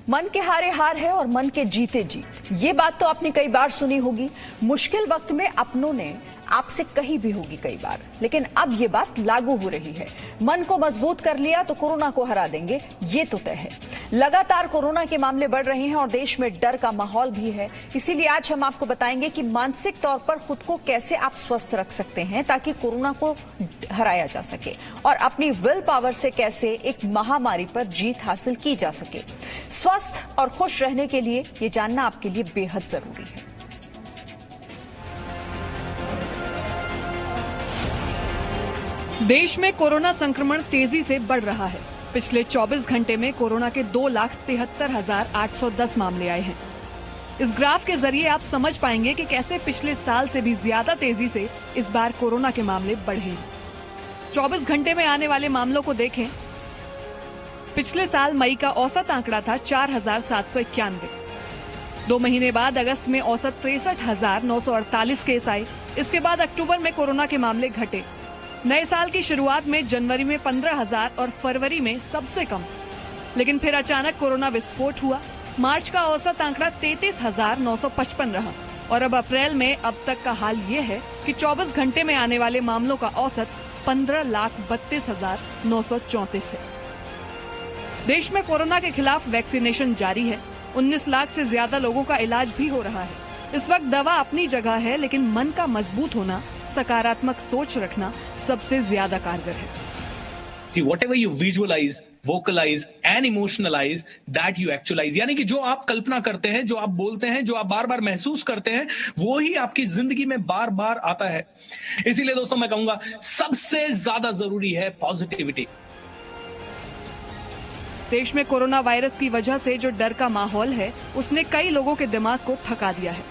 मन के हारे हार है और मन के जीते जीत। ये बात तो आपने कई बार सुनी होगी। मुश्किल वक्त में अपनों ने आपसे कही भी होगी कई बार, लेकिन अब ये बात लागू हो रही है। मन को मजबूत कर लिया तो कोरोना को हरा देंगे, ये तो तय है। लगातार कोरोना के मामले बढ़ रहे हैं और देश में डर का माहौल भी है। इसीलिए आज हम आपको बताएंगे कि मानसिक तौर पर खुद को कैसे आप स्वस्थ रख सकते हैं ताकि कोरोना को हराया जा सके, और अपनी विल पावर से कैसे एक महामारी पर जीत हासिल की जा सके। स्वस्थ और खुश रहने के लिए ये जानना आपके लिए बेहद जरूरी है। देश में कोरोना संक्रमण तेजी से बढ़ रहा है। पिछले 24 घंटे में कोरोना के 2,73,810 मामले आए हैं। इस ग्राफ के जरिए आप समझ पाएंगे कि कैसे पिछले साल से भी ज्यादा तेजी से इस बार कोरोना के मामले बढ़े हैं। 24 घंटे में आने वाले मामलों को देखें। पिछले साल मई का औसत आंकड़ा था 4,791। 2 महीने बाद अगस्त में औसत 63,948 केस आए। इसके बाद अक्टूबर में कोरोना के मामले घटे। नए साल की शुरुआत में जनवरी में 15,000 और फरवरी में सबसे कम, लेकिन फिर अचानक कोरोना विस्फोट हुआ। मार्च का औसत आंकड़ा 33,955 रहा और अब अप्रैल में अब तक का हाल ये है कि 24 घंटे में आने वाले मामलों का औसत 15,32,934 है। देश में कोरोना के खिलाफ वैक्सीनेशन जारी है। 19 लाख से ज्यादा लोगों का इलाज भी हो रहा है। इस वक्त दवा अपनी जगह है, लेकिन मन का मजबूत होना, सकारात्मक सोच रखना सबसे ज्यादा कारगर है। Whatever you visualize, vocalize and emotionalize, that you actualize. यानी कि जो आप कल्पना करते हैं, जो आप बोलते हैं, जो आप बार बार महसूस करते हैं, वो ही आपकी जिंदगी में बार बार आता है। इसीलिए दोस्तों मैं कहूंगा सबसे ज्यादा जरूरी है पॉजिटिविटी। देश में कोरोना वायरस की वजह से जो डर का माहौल है, उसने कई लोगों के दिमाग को थका दिया है।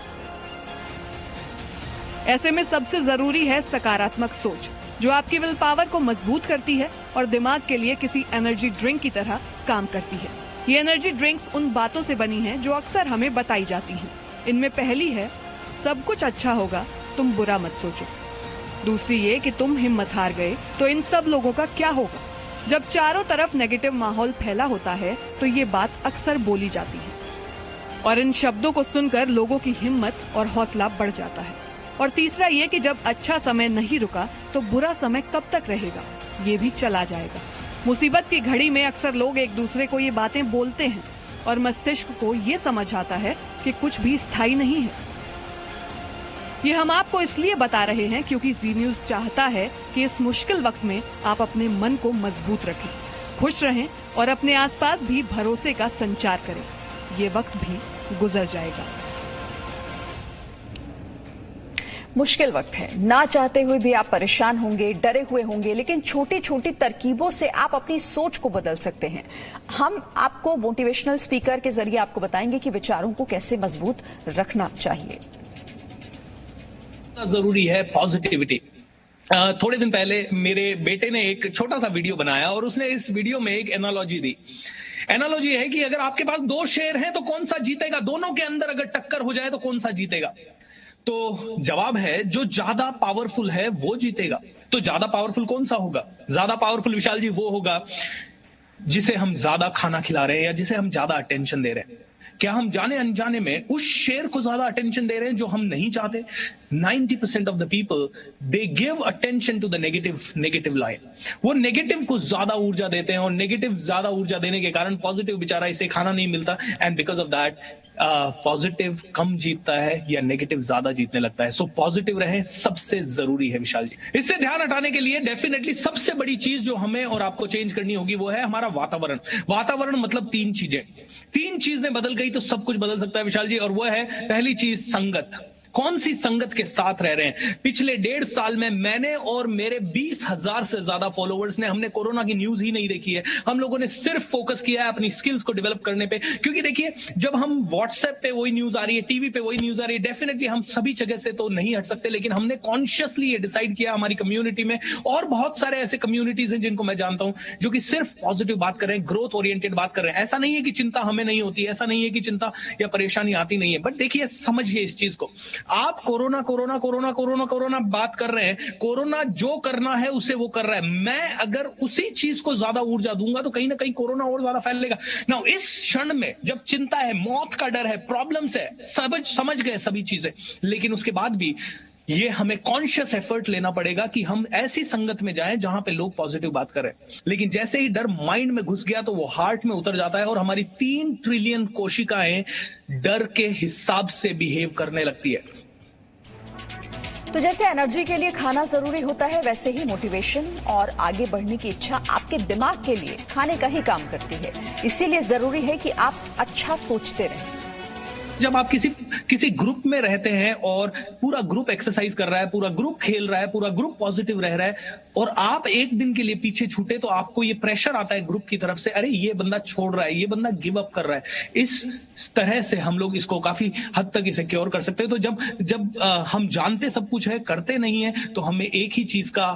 ऐसे में सबसे जरूरी है सकारात्मक सोच, जो आपकी विल पावर को मजबूत करती है और दिमाग के लिए किसी एनर्जी ड्रिंक की तरह काम करती है। ये एनर्जी ड्रिंक्स उन बातों से बनी हैं जो अक्सर हमें बताई जाती हैं। इनमें पहली है, सब कुछ अच्छा होगा, तुम बुरा मत सोचो। दूसरी ये कि तुम हिम्मत हार गए तो इन सब लोगों का क्या होगा। जब चारों तरफ नेगेटिव माहौल फैला होता है तो ये बात अक्सर बोली जाती है और इन शब्दों को सुनकर लोगों की हिम्मत और हौसला बढ़ जाता है। और तीसरा ये कि जब अच्छा समय नहीं रुका तो बुरा समय कब तक रहेगा, ये भी चला जाएगा। मुसीबत की घड़ी में अक्सर लोग एक दूसरे को ये बातें बोलते हैं और मस्तिष्क को ये समझ आता है कि कुछ भी स्थायी नहीं है। ये हम आपको इसलिए बता रहे हैं क्योंकि जी न्यूज चाहता है कि इस मुश्किल वक्त में आप अपने मन को मजबूत रखें, खुश रहें और अपने आसपास भी भरोसे का संचार करें। ये वक्त भी गुजर जाएगा। मुश्किल वक्त है, ना चाहते हुए भी आप परेशान होंगे, डरे हुए होंगे, लेकिन छोटी छोटी तरकीबों से आप अपनी सोच को बदल सकते हैं। हम आपको मोटिवेशनल स्पीकर के जरिए आपको बताएंगे कि विचारों को कैसे मजबूत रखना चाहिए। जरूरी है पॉजिटिविटी। थोड़े दिन पहले मेरे बेटे ने एक छोटा सा वीडियो बनाया और उसने इस वीडियो में एक एनालॉजी दी। एनालॉजी है कि अगर आपके पास 2 शेर हैं तो कौन सा जीतेगा, दोनों के अंदर अगर टक्कर हो जाए तो कौन सा जीतेगा। तो जवाब है जो ज्यादा पावरफुल है वो जीतेगा। तो ज्यादा पावरफुल कौन सा होगा? ज्यादा पावरफुल विशाल जी वो होगा जिसे हम ज्यादा खाना खिला रहे हैं या जिसे हम ज्यादा अटेंशन दे रहे हैं। क्या हम जाने अनजाने में उस शेर को ज्यादा अटेंशन दे रहे हैं जो हम नहीं चाहते? 90% of the people they give attention to the negative line. वो नेगेटिव को ज्यादा ऊर्जा देते हैं और नेगेटिव ज्यादा ऊर्जा देने के कारण पॉजिटिव बेचारा इसे खाना नहीं मिलता, and because of that positive कम जीतता है या नेगेटिव ज्यादा जीतने लगता है। सो पॉजिटिव रहें, सबसे जरूरी है विशाल जी। इससे ध्यान हटाने के लिए डेफिनेटली सबसे बड़ी चीज जो हमें और आपको चेंज करनी होगी वो है हमारा वातावरण। वातावरण मतलब 3 चीजें। 3 चीजें बदल गई तो सब कुछ बदल सकता है विशाल जी, और वो है पहली चीज संगत। कौन सी संगत के साथ रह रहे हैं? पिछले 1.5 साल में मैंने और मेरे 20,000 से ज्यादा फॉलोवर्स ने, हमने कोरोना की न्यूज ही नहीं देखी है। हम लोगों ने सिर्फ फोकस किया है अपनी स्किल्स को डेवलप करने पे, क्योंकि देखिए जब हम व्हाट्सएप पे वही न्यूज आ रही है, टीवी पे वही न्यूज आ रही है, डेफिनेटली हम सभी जगह से तो नहीं हट सकते, लेकिन हमने कॉन्शियसली ये डिसाइड किया हमारी कम्युनिटी में, और बहुत सारे ऐसे कम्युनिटीज हैं जिनको मैं जानता हूं जो कि सिर्फ पॉजिटिव बात कर रहे हैं, ग्रोथ ओरिएंटेड बात कर रहे हैं। ऐसा नहीं है कि चिंता हमें नहीं होती, ऐसा नहीं है कि चिंता या परेशानी आती नहीं है, बट देखिए समझिए इस चीज को। आप corona corona corona corona corona बात कर रहे हैं, कोरोना जो करना है उसे वो कर रहा है। मैं अगर उसी चीज को ज्यादा ऊर्जा दूंगा तो कहीं ना कहीं कोरोना और ज्यादा फैलेगा ना। इस क्षण में जब चिंता है, मौत का डर है, प्रॉब्लम्स है, समझ गए सभी चीजें, लेकिन उसके बाद भी ये हमें कॉन्शियस एफर्ट लेना पड़ेगा कि हम ऐसी संगत में जाएं जहां पे लोग पॉजिटिव बात करें। लेकिन जैसे ही डर माइंड में घुस गया तो वो हार्ट में उतर जाता है और हमारी 3 ट्रिलियन कोशिकाएं डर के हिसाब से बिहेव करने लगती है। तो जैसे एनर्जी के लिए खाना जरूरी होता है, वैसे ही मोटिवेशन और आगे बढ़ने की इच्छा आपके दिमाग के लिए खाने का ही काम करती है। इसीलिए जरूरी है कि आप अच्छा सोचते रहें। जब आप किसी ग्रुप में रहते हैं और पूरा ग्रुप एक्सरसाइज कर रहा है, पूरा ग्रुप खेल रहा है, पूरा ग्रुप पॉजिटिव रह रहा है और आप एक दिन के लिए पीछे छूटे तो आपको ये प्रेशर आता है ग्रुप की तरफ से, अरे ये बंदा छोड़ रहा है, ये बंदा गिव अप कर रहा है। इस तरह से हम लोग इसको काफी हद तक इसे क्योर कर सकते हैं। तो जब हम जानते सब कुछ है, करते नहीं है, तो हमें एक ही चीज का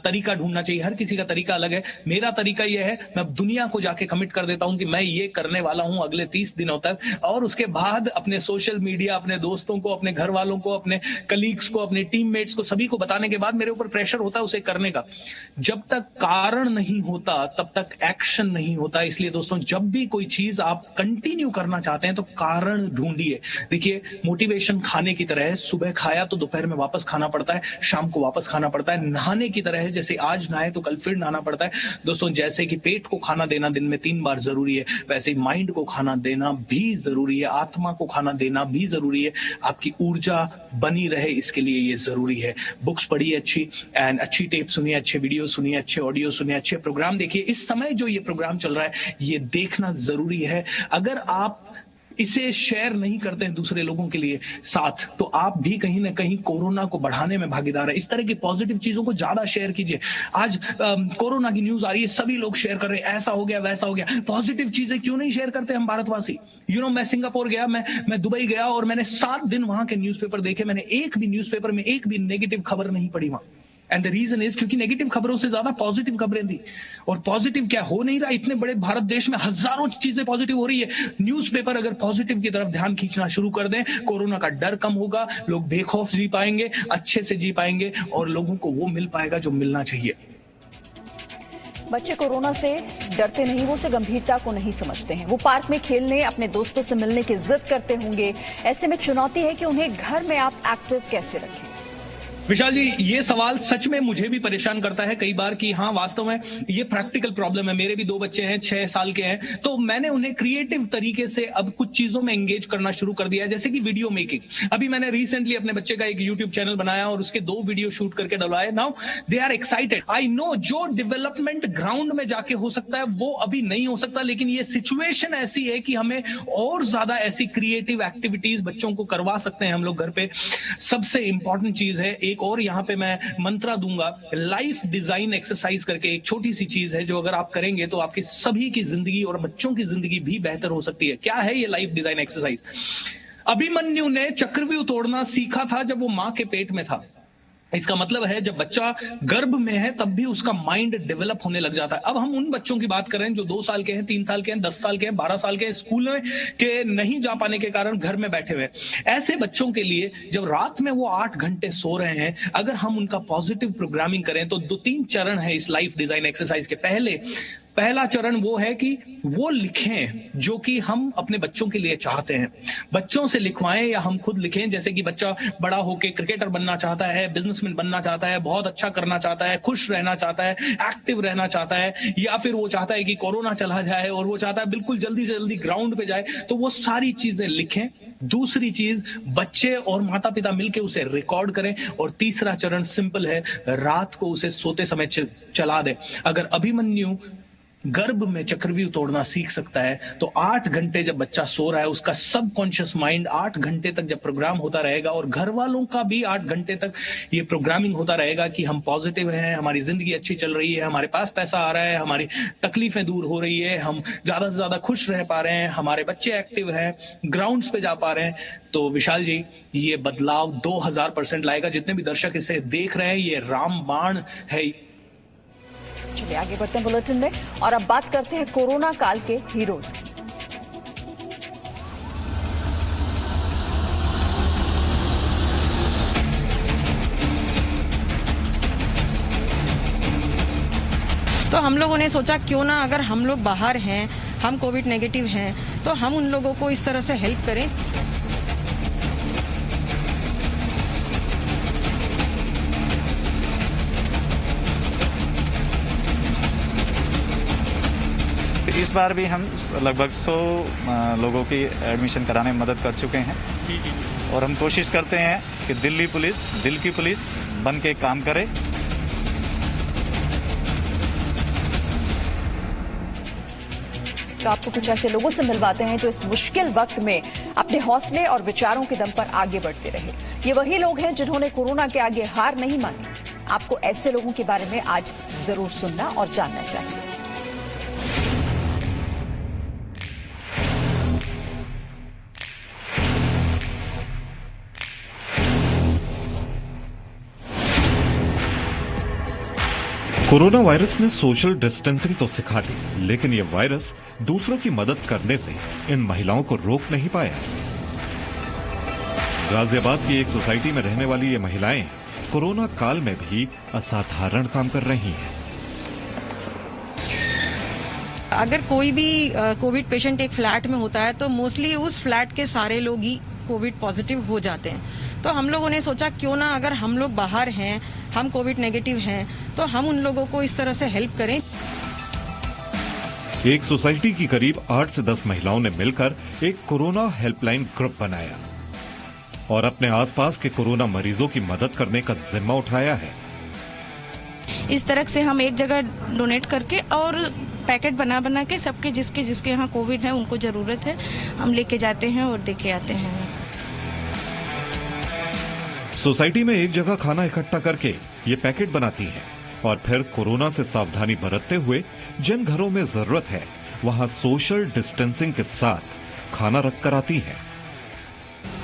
तरीका ढूंढना चाहिए। हर किसी का तरीका अलग है। मेरा तरीका यह है, मैं दुनिया को जाके कमिट कर देता हूं कि मैं ये करने वाला हूं अगले 30 दिनों तक, और उसके बाद अपने सोशल मीडिया, अपने दोस्तों को, अपने घर वालों को, अपने कलीग्स को, अपने टीममेट्स को, सभी को बताने के बाद मेरे ऊपर प्रेशर होता है उसे करने का। जब तक कारण नहीं होता तब तक एक्शन नहीं होता। इसलिए दोस्तों, जब भी कोई चीज आप कंटिन्यू करना चाहते हैं तो कारण ढूंढिए। देखिए, मोटिवेशन खाने की तरह है। सुबह खाया तो दोपहर में वापस खाना पड़ता है, शाम को वापस खाना पड़ता है। नहाने की तरह है, जैसे आज नहाए तो कल फिर नहाना पड़ता है। दोस्तों, जैसे कि पेट को खाना देना दिन में 3 बार जरूरी है, वैसे ही माइंड को खाना देना भी जरूरी है, आत्मा को खाना देना भी जरूरी है। आपकी ऊर्जा बनी रहे, इसके लिए ये जरूरी है। बुक्स पढ़िए अच्छी, एंड अच्छी टेप सुनिए, अच्छे वीडियो सुनिए, अच्छे ऑडियो सुनिए, अच्छे प्रोग्राम देखिए। इस समय जो ये प्रोग्राम चल रहा है ये देखना जरूरी है। अगर आप इसे शेयर नहीं करते हैं दूसरे लोगों के लिए साथ, तो आप भी कहीं ना कहीं कोरोना को बढ़ाने में भागीदार है। इस तरह की पॉजिटिव चीजों को ज्यादा शेयर कीजिए। आज कोरोना की न्यूज आ रही है, सभी लोग शेयर कर रहे हैं, ऐसा हो गया, वैसा हो गया। पॉजिटिव चीजें क्यों नहीं शेयर करते हम भारतवासी? मैं सिंगापुर गया, मैं दुबई गया और मैंने 7 दिन वहां के न्यूज़पेपर देखे। मैंने एक भी न्यूज़पेपर में एक भी नेगेटिव खबर नहीं पढ़ी वहां। एंड द रीजन इज क्योंकि नेगेटिव खबरों से ज्यादा पॉजिटिव खबरें थी। और पॉजिटिव क्या हो नहीं रहा, इतने बड़े भारत देश में हजारों चीजें पॉजिटिव हो रही है। न्यूज़पेपर अगर पॉजिटिव की तरफ ध्यान खींचना शुरू कर दें, कोरोना का डर कम होगा, लोग बेखौफ जी पाएंगे, अच्छे से जी पाएंगे और लोगों को वो मिल पाएगा जो मिलना चाहिए। बच्चे कोरोना से डरते नहीं, वो उसे गंभीरता को नहीं समझते हैं। वो पार्क में खेलने, अपने दोस्तों से मिलने की जिद करते होंगे। ऐसे में चुनौती है कि उन्हें घर में आप एक्टिव कैसे रखें। विशाल जी, ये सवाल सच में मुझे भी परेशान करता है कई बार कि हाँ, वास्तव में ये प्रैक्टिकल प्रॉब्लम है। मेरे भी 2 बच्चे हैं, 6 साल के हैं, तो मैंने उन्हें क्रिएटिव तरीके से अब कुछ चीजों में एंगेज करना शुरू कर दिया है, जैसे कि वीडियो मेकिंग। अभी मैंने रिसेंटली अपने बच्चे का एक यूट्यूब चैनल बनाया और उसके 2 वीडियो शूट करके डलवाए। Now they are excited. I know जो डेवलपमेंट ग्राउंड में जाके हो सकता है वो अभी नहीं हो सकता, लेकिन ये सिचुएशन ऐसी है कि हमें और ज्यादा ऐसी क्रिएटिव एक्टिविटीज बच्चों को करवा सकते हैं हम लोग घर पे। सबसे इंपॉर्टेंट चीज है, एक और यहां पे मैं मंत्रा दूंगा, लाइफ डिजाइन एक्सरसाइज करके एक छोटी सी चीज है जो अगर आप करेंगे तो आपकी सभी की जिंदगी और बच्चों की जिंदगी भी बेहतर हो सकती है। क्या है ये लाइफ डिजाइन एक्सरसाइज? अभिमन्यु ने चक्रव्यूह तोड़ना सीखा था जब वो मां के पेट में था। इसका मतलब है जब बच्चा गर्भ में है तब भी उसका माइंड डेवलप होने लग जाता है। अब हम उन बच्चों की बात कर रहे हैं जो 2 साल के हैं, 3 साल के हैं, 10 साल के हैं, 12 साल के हैं, स्कूल में के नहीं जा पाने के कारण घर में बैठे हुए। ऐसे बच्चों के लिए जब रात में वो 8 घंटे सो रहे हैं, अगर हम उनका पॉजिटिव प्रोग्रामिंग करें तो 2-3 चरण है इस लाइफ डिजाइन एक्सरसाइज के। पहला चरण वो है कि वो लिखें जो कि हम अपने बच्चों के लिए चाहते हैं। बच्चों से लिखवाएं या हम खुद लिखें। जैसे कि बच्चा बड़ा होके क्रिकेटर बनना चाहता है, बिजनेसमैन बनना चाहता है, बहुत अच्छा करना चाहता है, खुश रहना चाहता है, एक्टिव रहना चाहता है, या फिर वो चाहता है कि कोरोना चला जाए और वो चाहता है बिल्कुल जल्दी से जल्दी ग्राउंड पे जाए, तो वो सारी चीजें लिखें। दूसरी चीज, बच्चे और माता पिता मिलकर उसे रिकॉर्ड करें। और तीसरा चरण सिंपल है, रात को उसे सोते समय चला दें। अगर अभिमन्यु गर्भ में चक्रव्यूह तोड़ना सीख सकता है तो 8 घंटे जब बच्चा सो रहा है उसका सबकॉन्शियस माइंड 8 घंटे तक जब प्रोग्राम होता रहेगा, और घर वालों का भी 8 घंटे तक ये प्रोग्रामिंग होता रहेगा कि हम पॉजिटिव हैं, हमारी जिंदगी अच्छी चल रही है, हमारे पास पैसा आ रहा है, हमारी तकलीफें दूर हो रही है, हम ज्यादा से ज्यादा खुश रह पा रहे हैं, हमारे बच्चे एक्टिव हैं, ग्राउंड्स पे जा पा रहे हैं, तो विशाल जी ये बदलाव 2000% लाएगा। जितने भी दर्शक इसे देख रहे हैं, ये रामबाण है। चलिए आगे बढ़ते हैं बुलेटिन में, और अब बात करते हैं कोरोना काल के हीरोज की। तो हम लोगों ने सोचा क्यों ना अगर हम लोग बाहर हैं, हम कोविड नेगेटिव हैं, तो हम उन लोगों को इस तरह से हेल्प करें। इस बार भी हम लगभग 100 लोगों की एडमिशन कराने में मदद कर चुके हैं और हम कोशिश करते हैं कि दिल्ली पुलिस दिल की पुलिस बन के काम करे। तो आपको कुछ ऐसे लोगों से मिलवाते हैं जो इस मुश्किल वक्त में अपने हौसले और विचारों के दम पर आगे बढ़ते रहे। ये वही लोग हैं जिन्होंने कोरोना के आगे हार नहीं मानी। आपको ऐसे लोगों के बारे में आज जरूर सुनना और जानना चाहिए। कोरोना वायरस ने सोशल डिस्टेंसिंग तो सिखा दी, लेकिन ये वायरस दूसरों की मदद करने से इन महिलाओं को रोक नहीं पाया। गाजियाबाद की एक सोसाइटी में रहने वाली ये महिलाएं कोरोना काल में भी असाधारण काम कर रही हैं। अगर कोई भी कोविड पेशेंट एक फ्लैट में होता है तो मोस्टली उस फ्लैट के सारे लोग ही कोविड पॉजिटिव हो जाते हैं। तो हम लोगों ने सोचा क्यों ना अगर हम लोग बाहर हैं, हम कोविड नेगेटिव हैं, तो हम उन लोगों को इस तरह से हेल्प करें। एक सोसाइटी की करीब 8 से 10 महिलाओं ने मिलकर एक कोरोना हेल्पलाइन ग्रुप बनाया और अपने आसपास के कोरोना मरीजों की मदद करने का जिम्मा उठाया है। इस तरह से हम एक जगह डोनेट करके और पैकेट बना बना के सबके जिसके यहाँ कोविड है उनको जरूरत है हम लेके जाते हैं और देके आते हैं। सोसाइटी में एक जगह खाना इकट्ठा करके ये पैकेट बनाती हैं और फिर कोरोना से सावधानी बरतते हुए जिन घरों में जरूरत है वहां सोशल डिस्टेंसिंग के साथ खाना रख कर आती हैं।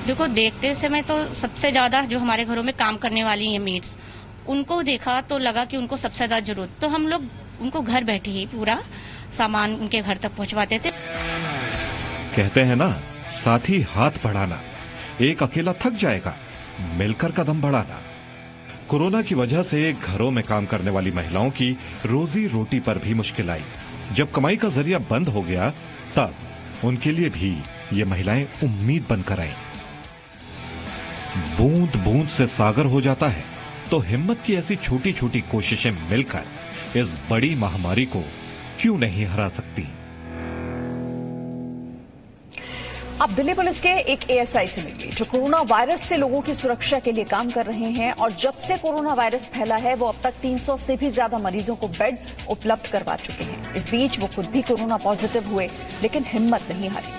देखो, देखते समय तो सबसे ज्यादा जो हमारे घरों में काम करने वाली है मेड्स, उनको देखा तो लगा कि उनको सबसे ज्यादा जरूरत, तो हम लोग उनको घर बैठे ही पूरा सामान उनके घर तक पहुंचवाते थे। कहते हैं ना, साथी हाथ बढ़ाना, एक अकेला थक जाएगा, मिलकर कदम बढ़ाना। कोरोना की वजह से घरों में काम करने वाली महिलाओं की रोजी रोटी पर भी मुश्किल आई। जब कमाई का जरिया बंद हो गया तब उनके लिए भी ये महिलाएं उम्मीद बनकर आईं। बूंद बूंद से सागर हो जाता है, तो हिम्मत की ऐसी छोटी छोटी कोशिशें मिलकर इस बड़ी महामारी को क्यों नहीं हरा सकती। अब दिल्ली पुलिस के एक एएसआई से मिलिए जो कोरोना वायरस से लोगों की सुरक्षा के लिए काम कर रहे हैं और जब से कोरोना वायरस फैला है वो अब तक 300 से भी ज्यादा मरीजों को बेड उपलब्ध करवा चुके हैं। इस बीच वो खुद भी कोरोना पॉजिटिव हुए लेकिन हिम्मत नहीं हारी।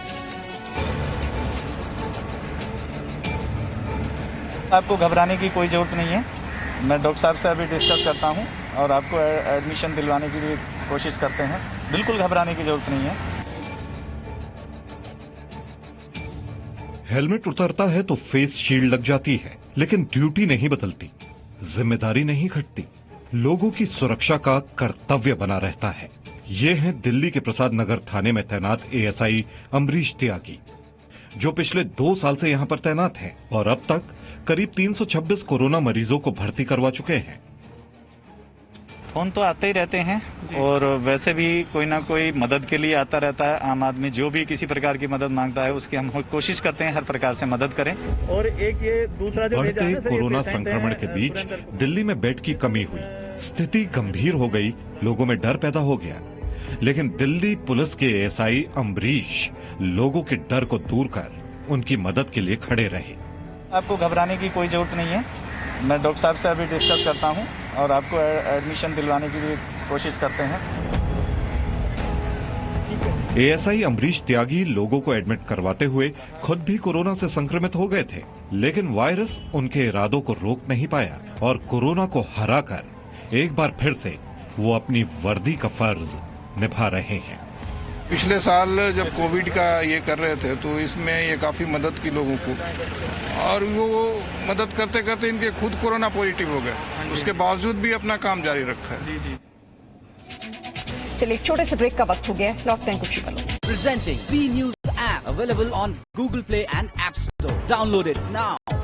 आपको घबराने की कोई जरूरत नहीं है। मैं डॉक्टर साहब से अभी डिस्कस करता हूं और आपको एडमिशन दिलवाने की भी कोशिश करते हैं। बिल्कुल घबराने की जरूरत नहीं है। हेलमेट उतरता है तो फेस शील्ड लग जाती है, लेकिन ड्यूटी नहीं बदलती, जिम्मेदारी नहीं घटती, लोगों की सुरक्षा का कर्तव्य बना रहता है। ये हैं दिल्ली के प्रसाद नगर थाने में तैनात एएसआई अमरीश त्यागी, जो पिछले 2 साल से यहाँ पर तैनात हैं और अब तक करीब 326 कोरोना मरीजों को भर्ती करवा चुके हैं। फोन तो आते ही रहते हैं और वैसे भी कोई ना कोई मदद के लिए आता रहता है। आम आदमी जो भी किसी प्रकार की मदद मांगता है उसकी हम कोशिश करते हैं हर प्रकार से मदद करें। और एक ये दूसरा जो बढ़ते कोरोना संक्रमण के बीच दिल्ली में बेड की कमी हुई, स्थिति गंभीर हो गई, लोगों में डर पैदा हो गया। लेकिन दिल्ली पुलिस के एएसआई अमरीश लोगों के डर को दूर कर उनकी मदद के लिए खड़े रहे। आपको घबराने की कोई जरूरत नहीं है। मैं डॉक्टर साहब से अभी डिस्कस करता हूं और आपको एडमिशन दिलवाने की भी कोशिश करते हैं। एएसआई अमरीश त्यागी लोगों को एडमिट करवाते हुए खुद भी कोरोना से संक्रमित हो गए थे, लेकिन वायरस उनके इरादों को रोक नहीं पाया और कोरोना को हराकर एक बार फिर से वो अपनी वर्दी का फर्ज निभा रहे हैं। पिछले साल जब कोविड का ये कर रहे थे तो इसमें ये काफी मदद की लोगों को, और वो मदद करते करते इनके खुद कोरोना पॉजिटिव हो गए, उसके बावजूद भी अपना काम जारी रखा है। चलिए एक छोटे से ब्रेक का वक्त हो गया, लौटते हैं कुछ ही पलों। Presenting B News app available on Google Play and App Store. Download it now.